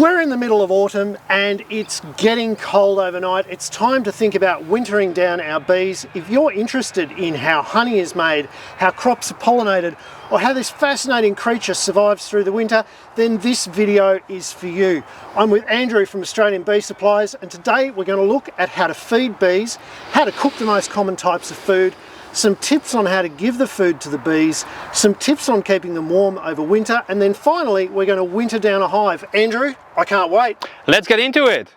We're in the middle of autumn and it's getting cold overnight. It's time to think about wintering down our bees. If you're interested in how honey is made, how crops are pollinated, or how this fascinating creature survives through the winter, then this video is for you. I'm with Andrew from Australian Bee Supplies, and today we're going to look at how to feed bees, how to cook the most common types of food, some tips on how to give the food to the bees, some tips on keeping them warm over winter, and then finally we're going to winter down a hive. Andrew, I can't wait. Let's get into it.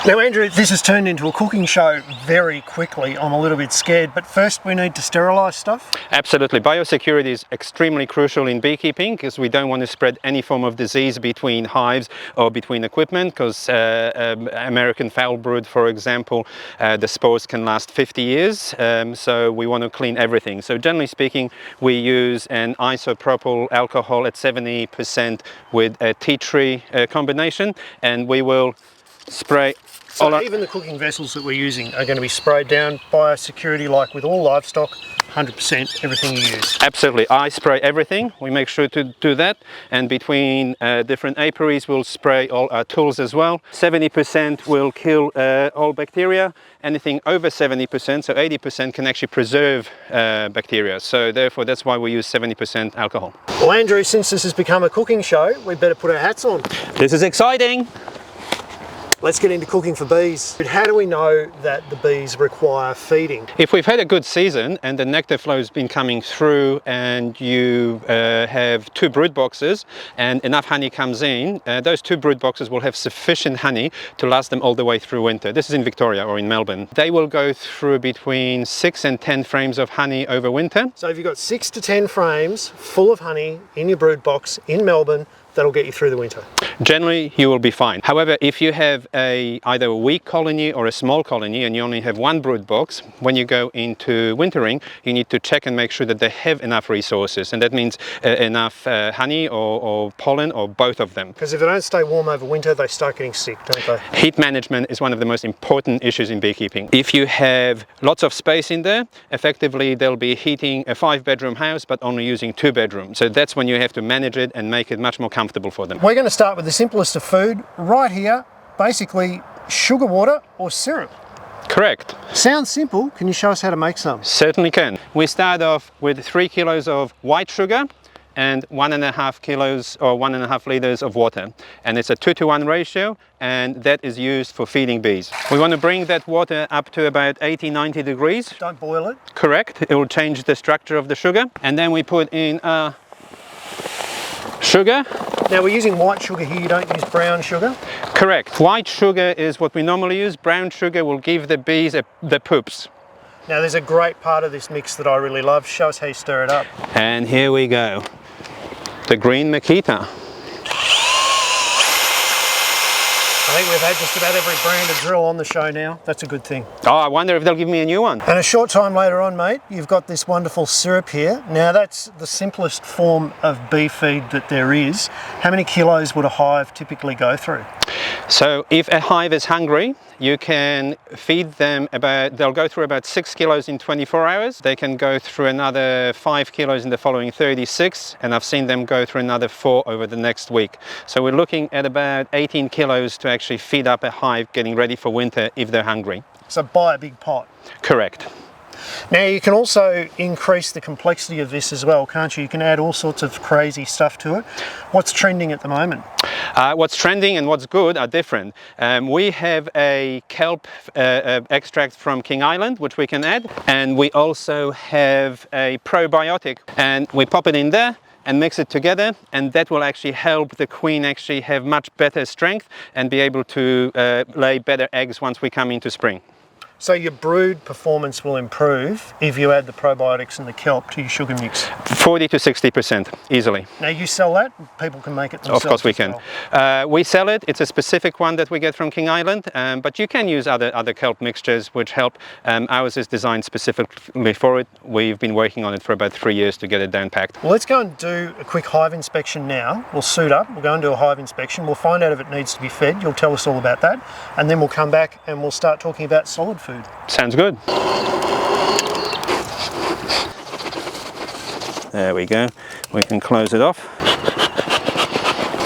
Now Andrew, this has turned into a cooking show very quickly. I'm a little bit scared, but first we need to sterilise stuff. Absolutely. Biosecurity is extremely crucial in beekeeping because we don't want to spread any form of disease between hives or between equipment, because American foul brood, for example, the spores can last 50 years, so we want to clean everything. So generally speaking, we use an isopropyl alcohol at 70% with a tea tree combination, and we will spray. So even the cooking vessels that we're using are going to be sprayed down. Biosecurity, like with all livestock, 100% everything you use. Absolutely. I spray everything. We make sure to do that. And between different apiaries, we'll spray all our tools as well. 70% will kill all bacteria. Anything over 70%, so 80%, can actually preserve bacteria. So therefore, that's why we use 70% alcohol. Well, Andrew, since this has become a cooking show, we better put our hats on. This is exciting. Let's get into cooking for bees. How do we know that the bees require feeding? If we've had a good season and the nectar flow's been coming through and you have 2 brood boxes and enough honey comes in, those 2 brood boxes will have sufficient honey to last them all the way through winter. This is in Victoria or in Melbourne. They will go through between 6 and 10 frames of honey over winter. So if you've got 6 to 10 frames full of honey in your brood box in Melbourne, that'll get you through the winter. Generally, you will be fine. However, if you have either a weak colony or a small colony and you only have 1 brood box, when you go into wintering, you need to check and make sure that they have enough resources. And that means enough honey or pollen or both of them. Because if they don't stay warm over winter, they start getting sick, don't they? Heat management is one of the most important issues in beekeeping. If you have lots of space in there, effectively they'll be heating a 5-bedroom house but only using 2 bedrooms. So that's when you have to manage it and make it much more comfortable for them. We're going to start with the simplest of food right here, basically sugar water or syrup. Correct. Sounds simple. Can you show us how to make some? Certainly can. We start off with 3 kilos of white sugar and 1.5 kilos or 1.5 liters of water, and it's a 2-to-1 ratio, and that is used for feeding bees. We want to bring that water up to about 80-90 degrees. Don't boil it. Correct. It will change the structure of the sugar, and then we put in sugar. Now we're using white sugar here, you don't use brown sugar? Correct. White sugar is what we normally use. Brown sugar will give the bees the poops. Now there's a great part of this mix that I really love. Show us how you stir it up. And here we go. The green Makita. I think we've had just about every brand of drill on the show now. That's a good thing. Oh, I wonder if they'll give me a new one. And a short time later on, mate, you've got this wonderful syrup here. Now that's the simplest form of bee feed that there is. How many kilos would a hive typically go through? So if a hive is hungry, you can feed them they'll go through about 6 kilos in 24 hours. They can go through another 5 kilos in the following 36, and I've seen them go through another 4 over the next week. So we're looking at about 18 kilos to actually feed up a hive getting ready for winter if they're hungry. So buy a big pot. Correct. Now you can also increase the complexity of this as well, can't you? You can add all sorts of crazy stuff to it. What's trending at the moment? What's trending and what's good are different. We have a kelp extract from King Island, which we can add, and we also have a probiotic, and we pop it in there and mix it together, and that will actually help the queen actually have much better strength and be able to lay better eggs once we come into spring. So your brood performance will improve if you add the probiotics and the kelp to your sugar mix? 40 to 60% easily. Now you sell that? People can make it themselves? Of course we can. We sell it. It's a specific one that we get from King Island, but you can use other kelp mixtures which help. Ours is designed specifically for it. We've been working on it for about 3 years to get it down packed. Well, let's go and do a quick hive inspection now. We'll suit up, we'll go and do a hive inspection. We'll find out if it needs to be fed. You'll tell us all about that. And then we'll come back and we'll start talking about solid food. Sounds good. There we go. We can close it off.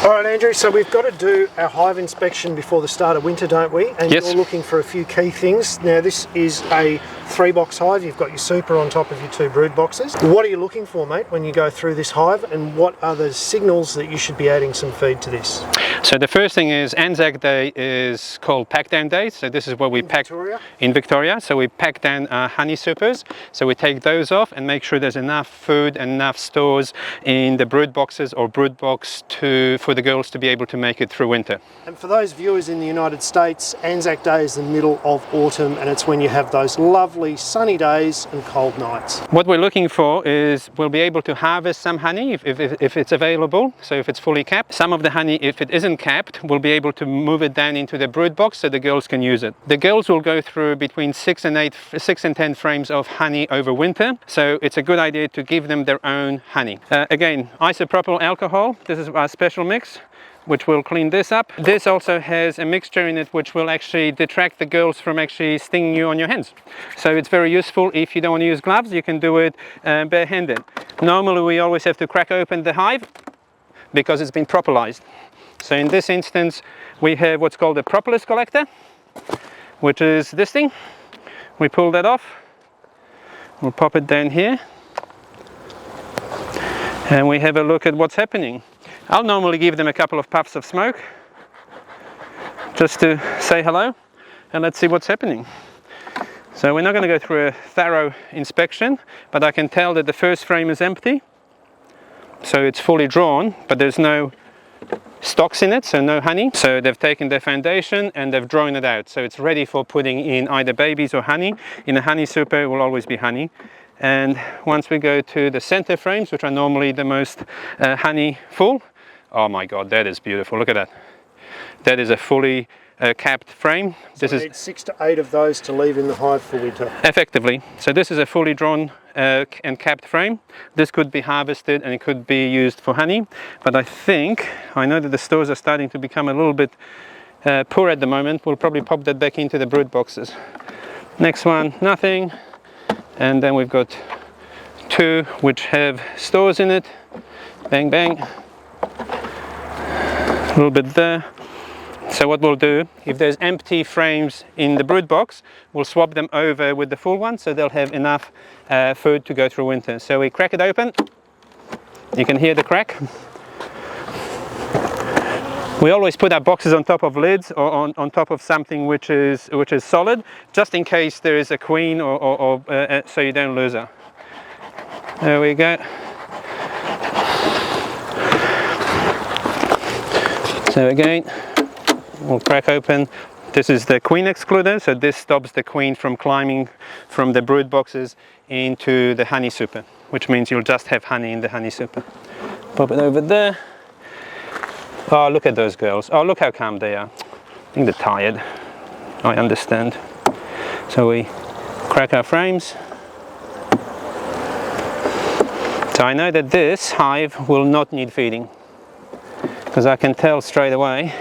All right, Andrew, so we've got to do our hive inspection before the start of winter, don't we? And yes. You're looking for a few key things. Now, this is a 3-box hive. You've got your super on top of your 2 brood boxes. What are you looking for, mate, when you go through this hive, and what are the signals that you should be adding some feed to this? So the first thing is Anzac Day is called pack down day. So this is where we pack in Victoria. So we pack down our honey supers. So we take those off and make sure there's enough food and enough stores in the brood boxes or brood box for the girls to be able to make it through winter. And for those viewers in the United States, Anzac Day is the middle of autumn, and it's when you have those lovely sunny days and cold nights. What we're looking for is we'll be able to harvest some honey if it's available, so if it's fully capped. Some of the honey, if it isn't capped, we'll be able to move it down into the brood box so the girls can use it. The girls will go through between 6 and 10 frames of honey over winter, so it's a good idea to give them their own honey. Again, isopropyl alcohol, this is our special mix, which will clean this up. This also has a mixture in it which will actually detract the girls from actually stinging you on your hands. So it's very useful. If you don't want to use gloves, you can do it barehanded. Normally we always have to crack open the hive because it's been propolized. So in this instance we have what's called a propolis collector, which is this thing. We pull that off, we'll pop it down here, and we have a look at what's happening. I'll normally give them a couple of puffs of smoke just to say hello, and let's see what's happening. So we're not going to go through a thorough inspection, but I can tell that the first frame is empty, so it's fully drawn, but there's no stocks in it, so no honey. So they've taken their foundation and they've drawn it out, so it's ready for putting in either babies or honey. In a honey super it will always be honey. And once we go to the center frames, which are normally the most honey full, oh my god, that is beautiful. Look at that. That is a fully capped frame. So this is 6 to 8 of those to leave in the hive for winter. Effectively. So this is a fully drawn and capped frame. This could be harvested and it could be used for honey, but I know that the stores are starting to become a little bit poor at the moment. We'll probably pop that back into the brood boxes. Next one, nothing. And then we've got 2 which have stores in it. Bang bang. A little bit there. So what we'll do, if there's empty frames in the brood box, we'll swap them over with the full one so they'll have enough food to go through winter. So we crack it open. You can hear the crack. We always put our boxes on top of lids or on top of something which is solid, just in case there is a queen or so you don't lose her. There we go. So again, we'll crack open. This is the queen excluder, so this stops the queen from climbing from the brood boxes into the honey super, which means you'll just have honey in the honey super. Pop it over there. Oh, look at those girls. Oh, look how calm they are. I think they're tired. I understand. So we crack our frames. So I know that this hive will not need feeding, because I can tell straight away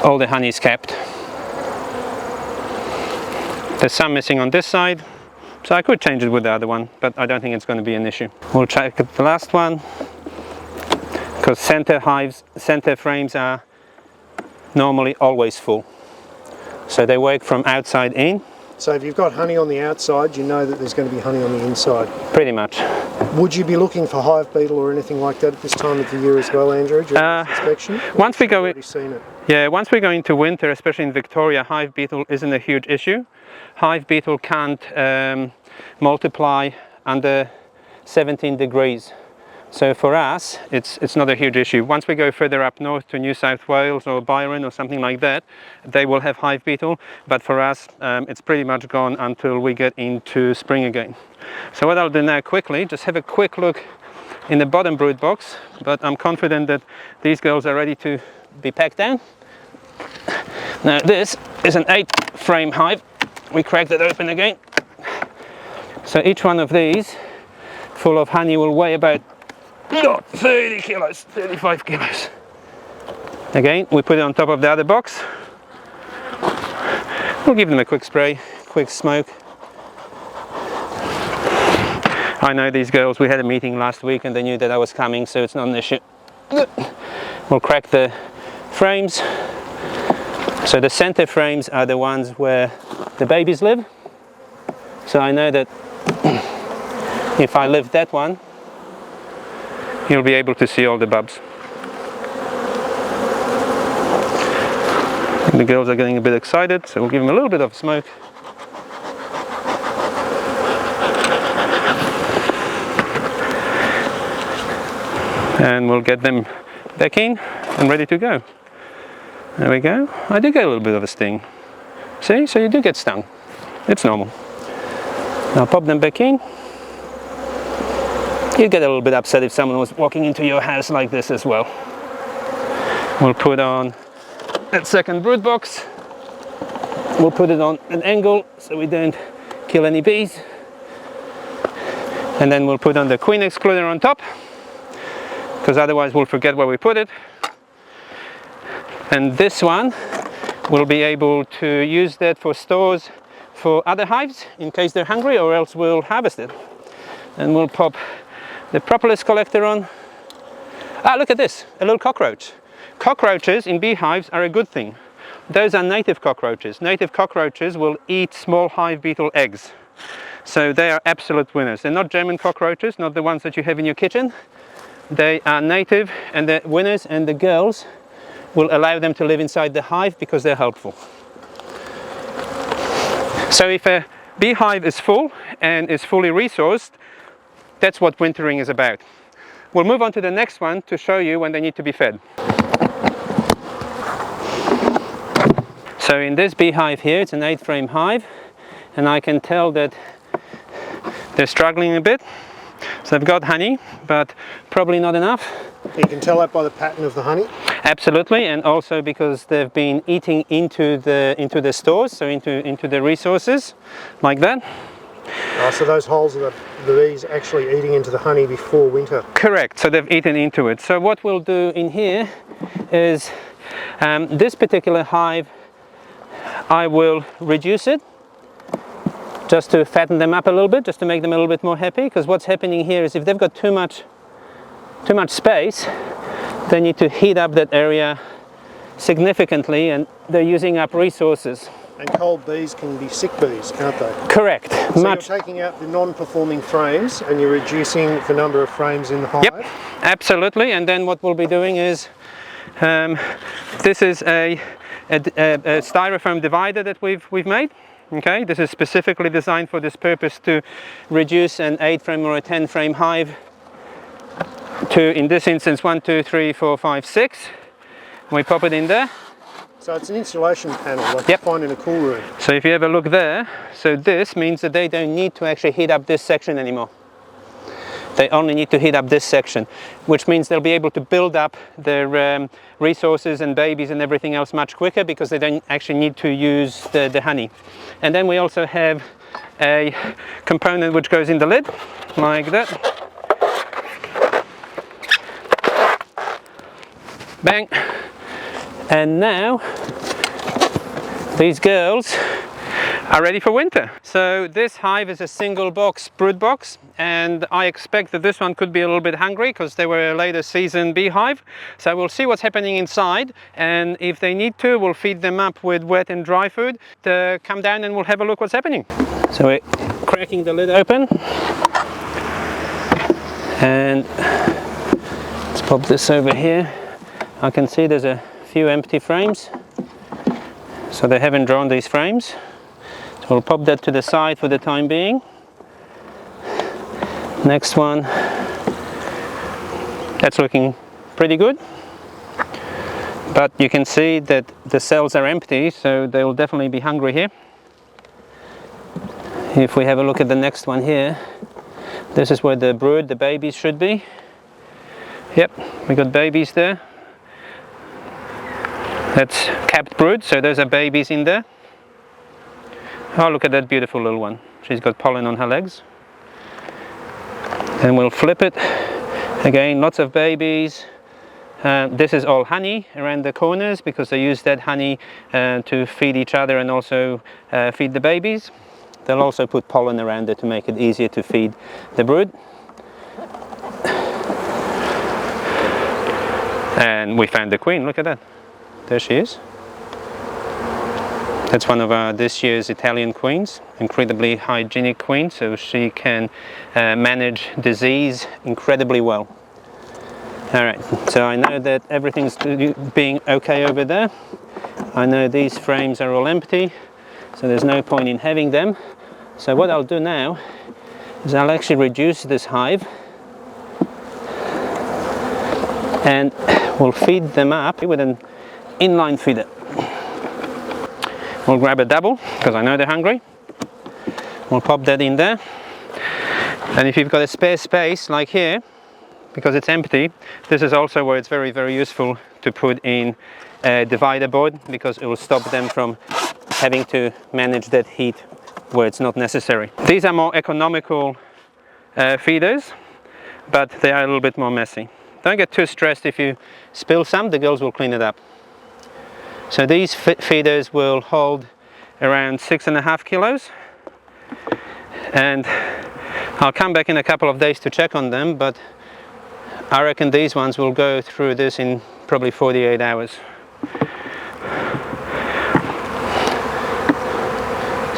all the honey is capped. There's some missing on this side, so I could change it with the other one, but I don't think it's going to be an issue. We'll check the last one, because center frames are normally always full, so they work from outside in. So if you've got honey on the outside, you know that there's going to be honey on the inside. Pretty much. Would you be looking for hive beetle or anything like that at this time of the year as well, Andrew, during this inspection? Once we go seen it? Yeah, once we go into winter, especially in Victoria, hive beetle isn't a huge issue. Hive beetle can't multiply under 17 degrees. So for us, it's not a huge issue. Once we go further up north to New South Wales or Byron or something like that, they will have hive beetle. But for us, it's pretty much gone until we get into spring again. So what I'll do now quickly, just have a quick look in the bottom brood box. But I'm confident that these girls are ready to be packed down. Now this is an 8-frame hive. We cracked it open again. So each one of these full of honey will weigh about 30 kilos, 35 kilos. Again, we put it on top of the other box. We'll give them a quick spray, quick smoke. I know these girls, we had a meeting last week and they knew that I was coming, so it's not an issue. We'll crack the frames. So the center frames are the ones where the babies live. So I know that if I lift that one, you'll be able to see all the bulbs. The girls are getting a bit excited, so we'll give them a little bit of smoke. And we'll get them back in and ready to go. There we go. I do get a little bit of a sting. See? So you do get stung. It's normal. Now pop them back in. You get a little bit upset if someone was walking into your house like this as well. We'll put on that second brood box. We'll put it on an angle so we don't kill any bees. And then we'll put on the queen excluder on top, because otherwise we'll forget where we put it. And this one, we'll be able to use that for stores for other hives in case they're hungry, or else we'll harvest it. And we'll pop the propolis collector on. Ah, look at this, a little cockroach. Cockroaches in beehives are a good thing. Those are native cockroaches. Native cockroaches will eat small hive beetle eggs. So they are absolute winners. They're not German cockroaches, not the ones that you have in your kitchen. They are native and they're winners, and the girls will allow them to live inside the hive because they're helpful. So if a beehive is full and is fully resourced, that's what wintering is about. We'll move on to the next one to show you when they need to be fed. So in this beehive here, it's an 8-frame hive, and I can tell that they're struggling a bit. So they've got honey, but probably not enough. You can tell that by the pattern of the honey? Absolutely, and also because they've been eating into the stores, so into the resources, like that. Oh, so those holes are the bees actually eating into the honey before winter? Correct, so they've eaten into it. So what we'll do in here is, this particular hive, I will reduce it, just to fatten them up a little bit, just to make them a little bit more happy, because what's happening here is if they've got too much space, they need to heat up that area significantly, and they're using up resources. And cold bees can be sick bees, can't they? Correct. So you're taking out the non-performing frames and you're reducing the number of frames in the hive? Yep, absolutely. And then what we'll be doing is, this is a styrofoam divider that we've made. Okay, this is specifically designed for this purpose, to reduce an 8-frame or a 10-frame hive to, in this instance, 1, 2, 3, 4, 5, 6. We pop it in there. So it's an insulation panel like Yep. you find in a cool room. So if you have a look there, so this means that they don't need to actually heat up this section anymore. They only need to heat up this section, which means they'll be able to build up their resources and babies and everything else much quicker, because they don't actually need to use the honey. And then we also have a component which goes in the lid, like that. Bang. And now these girls are ready for winter. So this hive is a single box brood box, and I expect that this one could be a little bit hungry because they were a later season beehive. So we'll see what's happening inside, and if they need to, we'll feed them up with wet and dry food to come down, and we'll have a look what's happening. So we're cracking the lid open, and let's pop this over here. I can see there's a few empty frames, so they haven't drawn these frames. So we'll pop that to the side for the time being. Next one, that's looking pretty good, but you can see that the cells are empty, so they will definitely be hungry here. If we have a look at the next one here, this is where the brood, the babies should be. Yep, we got babies there. That's capped brood, so those are babies in there. Oh, look at that beautiful little one. She's got pollen on her legs. And we'll flip it. Again, lots of babies. This is all honey around the corners, because they use that honey to feed each other and also feed the babies. They'll also put pollen around it to make it easier to feed the brood. And we found the queen, look at that. There she is. That's one of this year's Italian queens, incredibly hygienic queen, so she can manage disease incredibly well. Alright, so I know that everything's being okay over there. I know these frames are all empty, so there's no point in having them. So what I'll do now is I'll actually reduce this hive and we'll feed them up with an inline feeder. We'll grab a double because I know they're hungry. We'll pop that in there, and if you've got a spare space like here, because it's empty, this is also where it's very, very useful to put in a divider board, because it will stop them from having to manage that heat where it's not necessary. These are more economical feeders, but they are a little bit more messy. Don't get too stressed if you spill some, the girls will clean it up. So these feeders will hold around 6.5 kilos, and I'll come back in a couple of days to check on them, but I reckon these ones will go through this in probably 48 hours.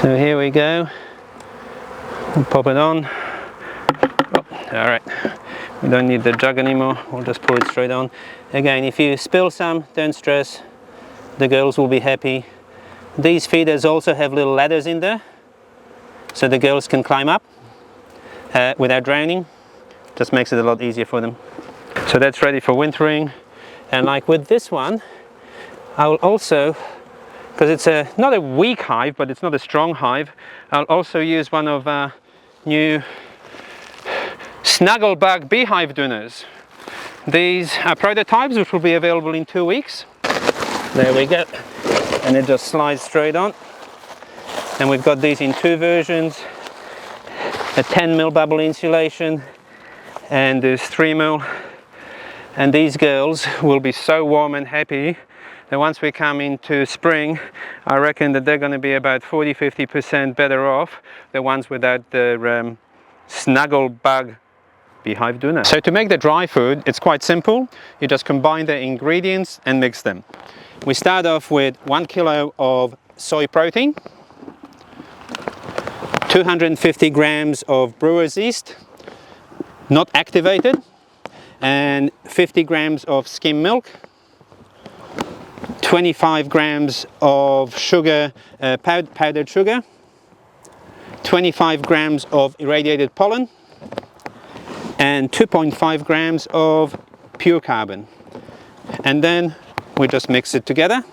So here we go, we'll pop it on. Oh, all right, we don't need the jug anymore, we'll just pour it straight on. Again, if you spill some, don't stress. The girls will be happy. These feeders also have little ladders in there, so the girls can climb up without drowning. Just makes it a lot easier for them. So that's ready for wintering. And like with this one, I will also, because it's not a weak hive, but it's not a strong hive, I'll also use one of our new Snugglebug beehive donors. These are prototypes which will be available in 2 weeks. There we go, and it just slides straight on. And we've got these in 2 versions, a 10mm bubble insulation, and there's 3mm. And these girls will be so warm and happy that once we come into spring, I reckon that they're going to be about 40–50% better off the ones without the Snugglebug beehive donor. So to make the dry food, it's quite simple. You just combine the ingredients and mix them. We start off with 1 kilo of soy protein, 250 grams of brewer's yeast, not activated, and 50 grams of skim milk, 25 grams of sugar, powdered sugar, 25 grams of irradiated pollen, and 2.5 grams of pure carbon. And then we just mix it together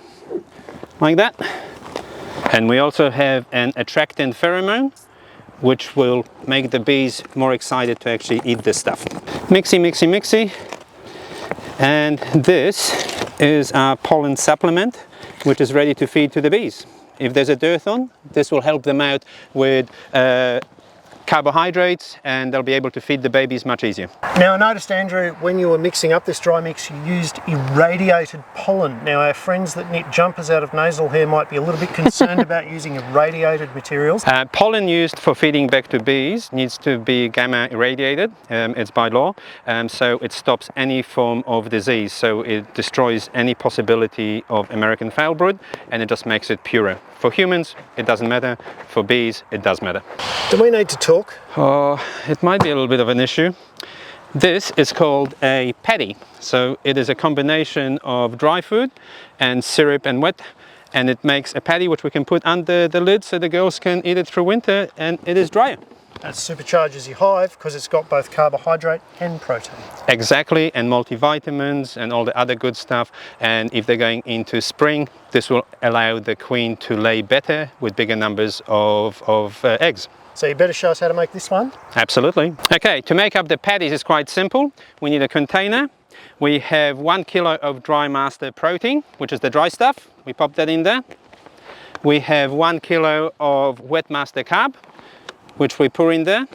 like that. And we also have an attractant pheromone which will make the bees more excited to actually eat this stuff. Mixy, mixy, mixy. And this is our pollen supplement, which is ready to feed to the bees. If there's a dearth on, this will help them out with carbohydrates, and they'll be able to feed the babies much easier. Now I noticed, Andrew, when you were mixing up this dry mix, you used irradiated pollen. Now our friends that knit jumpers out of nasal hair might be a little bit concerned about using irradiated materials. Pollen used for feeding back to bees needs to be gamma irradiated, it's by law, so it stops any form of disease, so it destroys any possibility of American foulbrood, and it just makes it purer. For humans, it doesn't matter. For bees, it does matter. Do we need to talk? Oh, it might be a little bit of an issue. This is called a patty. So it is a combination of dry food and syrup and wet, and it makes a patty which we can put under the lid so the girls can eat it through winter, and it is drier. That supercharges your hive because it's got both carbohydrate and protein. Exactly, and multivitamins and all the other good stuff. And if they're going into spring, this will allow the queen to lay better with bigger numbers of eggs. So you better show us how to make this one. Absolutely. Okay, to make up the patties is quite simple. We need a container. We have 1 kilo of dry master protein, which is the dry stuff. We pop that in there. We have 1 kilo of wet master carb, which we pour in there.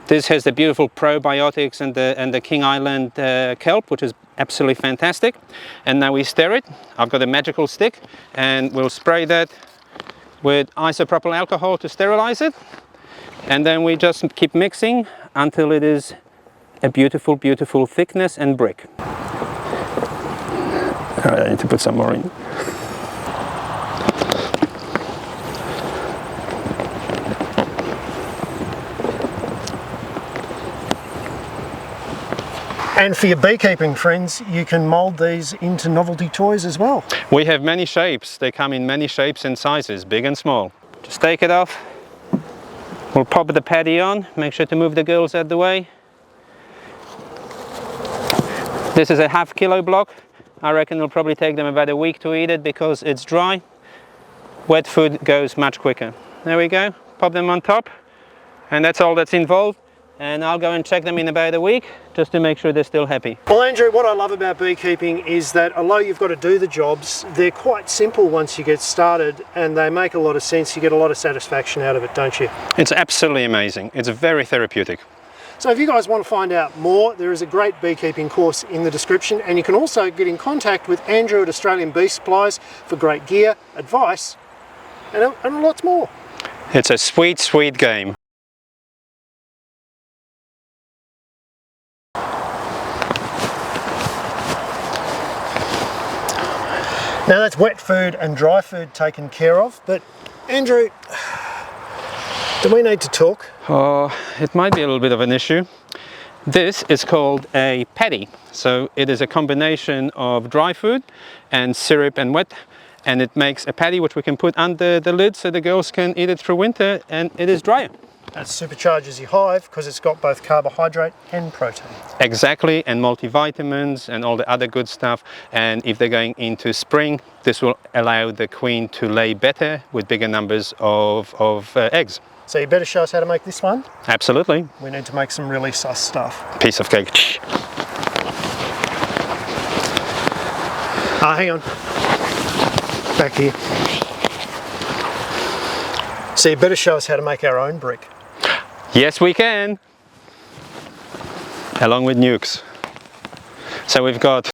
This has the beautiful probiotics and the King Island kelp, which is absolutely fantastic. And now we stir it. I've got a magical stick, and we'll spray that with isopropyl alcohol to sterilize it. And then we just keep mixing until it is a beautiful, beautiful thickness and brick. All right, I need to put some more in. And for your beekeeping friends, you can mould these into novelty toys as well. We have many shapes. They come in many shapes and sizes, big and small. Just take it off. We'll pop the patty on. Make sure to move the girls out the way. This is a ½ kilo block. I reckon it'll probably take them about a week to eat it because it's dry. Wet food goes much quicker. There we go. Pop them on top. And that's all that's involved. And I'll go and check them in about a week just to make sure they're still happy. Well, Andrew, what I love about beekeeping is that although you've got to do the jobs, they're quite simple once you get started and they make a lot of sense. You get a lot of satisfaction out of it, don't you? It's absolutely amazing. It's very therapeutic. So if you guys want to find out more, there is a great beekeeping course in the description, and you can also get in contact with Andrew at Australian Bee Supplies for great gear, advice, and lots more. It's a sweet, sweet game. Now that's wet food and dry food taken care of, but Andrew, do we need to talk? Oh, it might be a little bit of an issue. This is called a patty. So it is a combination of dry food and syrup and wet, and it makes a patty which we can put under the lid so the girls can eat it through winter, and it is drier. That supercharges your hive because it's got both carbohydrate and protein. Exactly, and multivitamins and all the other good stuff. And if they're going into spring, this will allow the queen to lay better with bigger numbers of eggs. So you better show us how to make this one. Absolutely. We need to make some really sus stuff. Piece of cake. Hang on. Back here. So you better show us how to make our own brick. Yes, we can. Along with nukes. So we've got